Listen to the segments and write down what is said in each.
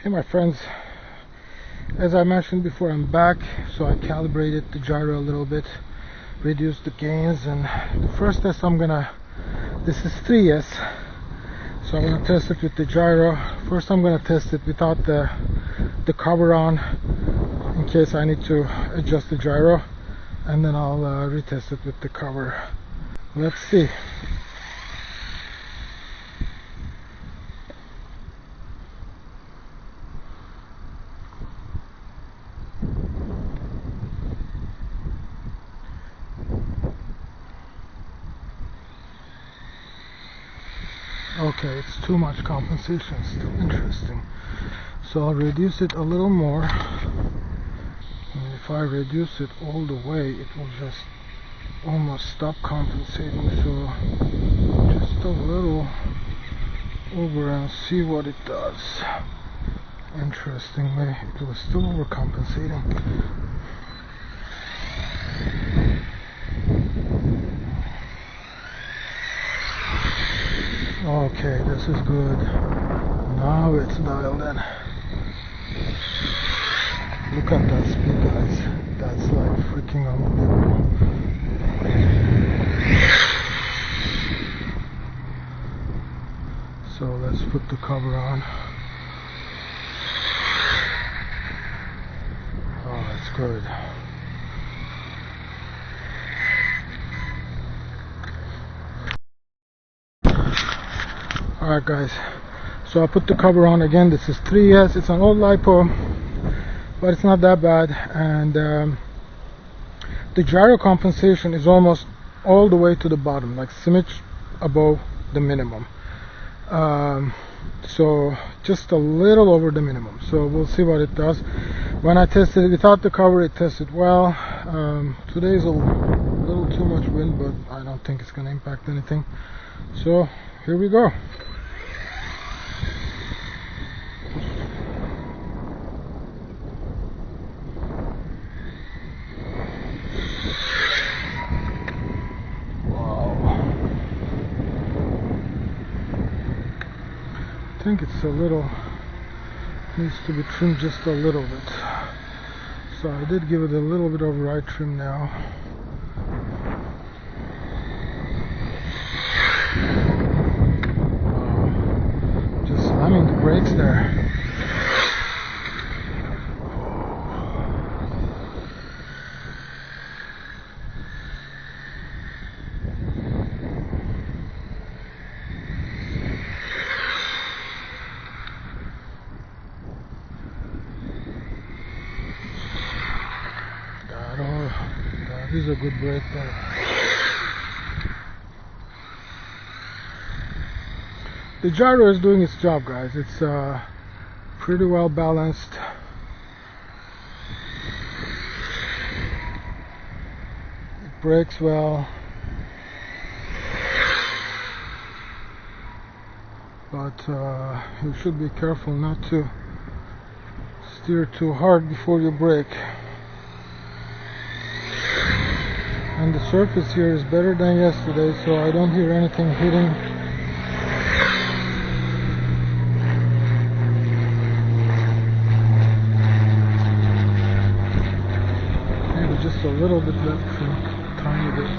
Hey my friends, as I mentioned before, I'm back. So I calibrated the gyro a little bit, reduced the gains, and the first test this is 3S, so I'm gonna test it with the gyro. First I'm gonna test it without the cover on, in case I need to adjust the gyro, and then I'll retest it with the cover. Let's see. Okay, it's too much compensation, still interesting. So I'll reduce it a little more. And if I reduce it all the way, it will just almost stop compensating. So just a little over and see what it does. Interestingly, it was still overcompensating. Okay, this is good. Now it's dialed in. Look at that speed, guys. That's like freaking unbelievable. So let's put the cover on. Oh, that's good. Alright guys, so I put the cover on again. This is 3S, it's an old LiPo, but it's not that bad. And the gyro compensation is almost all the way to the bottom, like smidge above the minimum. So just a little over the minimum. So we'll see what it does. When I tested it without the cover, it tested well. Today's a little too much wind, but I don't think it's going to impact anything. So here we go. I think it's a little, needs to be trimmed just a little bit. So I did give it a little bit of right trim now. Just slamming the brakes there. That is a good brake there. The gyro is doing its job, guys. It's pretty well balanced. It brakes well. But you should be careful not to steer too hard before you brake. And the surface here is better than yesterday, so I don't hear anything hitting. Maybe just a little bit left, so tiny bit.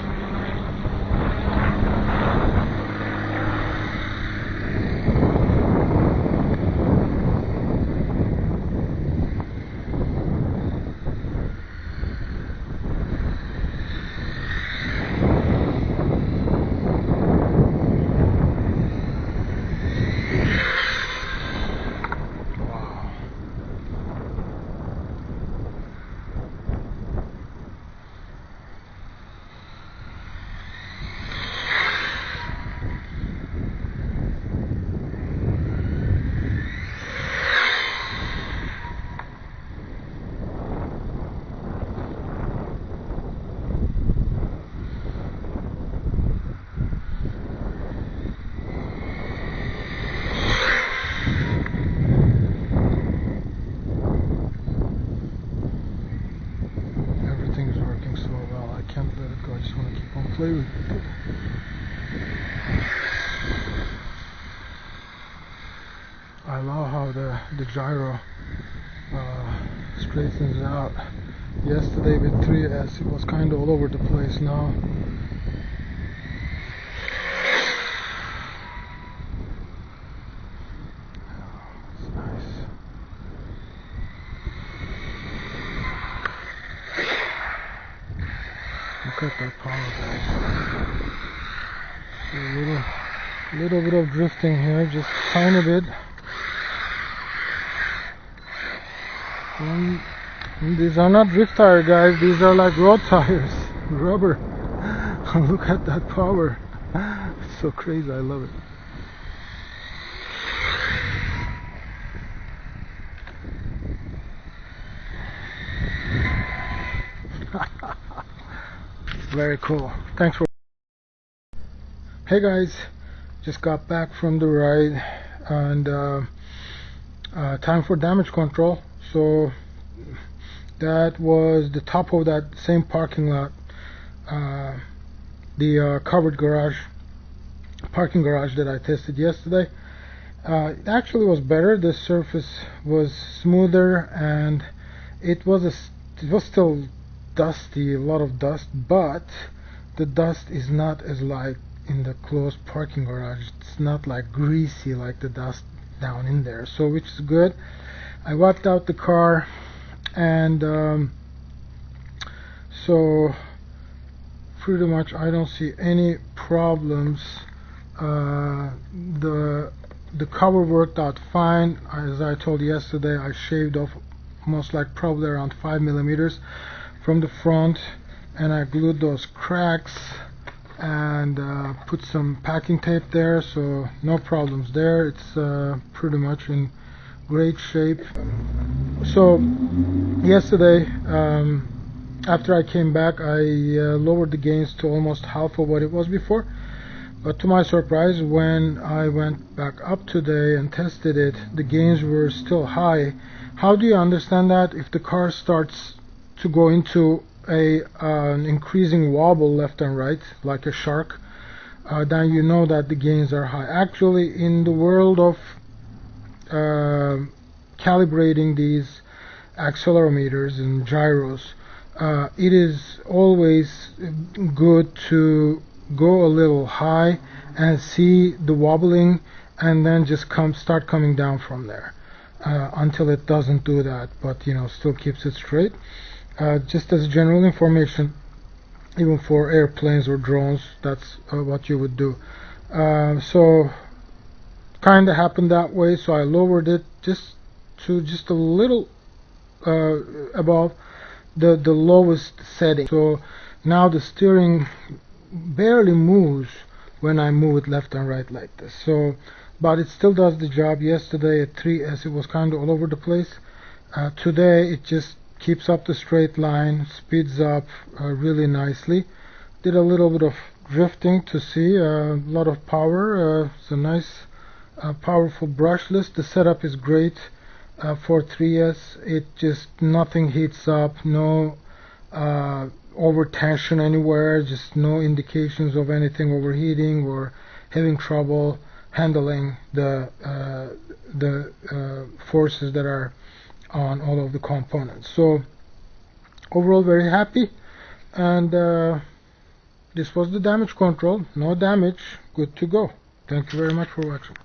Play with it. I love how the gyro straightens out. Yesterday with 3S it was kind of all over the place. Now it's nice. Look at that power, guys. A little bit of drifting here, just tiny bit. These are not drift tires, guys. These are like road tires, rubber. Look at that power. It's so crazy. I love it. Very cool. Thanks for. Hey guys, just got back from the ride, and time for damage control. So that was the top of that same parking lot, the covered parking garage that I tested yesterday. It actually was better. The surface was smoother, and it was still dusty, a lot of dust, but the dust is not as like in the closed parking garage. It's not like greasy like the dust down in there, so which is good. I wiped out the car, and so pretty much I don't see any problems. The cover worked out fine. As I told you yesterday, I shaved off most like probably around 5 millimeters from the front, and I glued those cracks and put some packing tape there, so no problems there. It's pretty much in great shape. So yesterday, after I came back, I lowered the gains to almost half of what it was before, but to my surprise, when I went back up today and tested it, the gains were still high. How do you understand that? If the car starts to go into an increasing wobble left and right like a shark, then you know that the gains are high. Actually, in the world of calibrating these accelerometers and gyros, it is always good to go a little high and see the wobbling, and then just start coming down from there until it doesn't do that, but still keeps it straight. Just as general information, even for airplanes or drones, that's what you would do. So kind of happened that way, so I lowered it just a little above the lowest setting. So now the steering barely moves when I move it left and right like this. So, but it still does the job. Yesterday at 3S it was kind of all over the place. Today it just keeps up the straight line, speeds up really nicely. Did a little bit of drifting to see a lot of power. It's a nice powerful brushless. The setup is great for 3S. It just nothing heats up, no over tension anywhere, just no indications of anything overheating or having trouble handling the forces that are on all of the components. So overall very happy, and this was the damage control. No damage, good to go. Thank you very much for watching.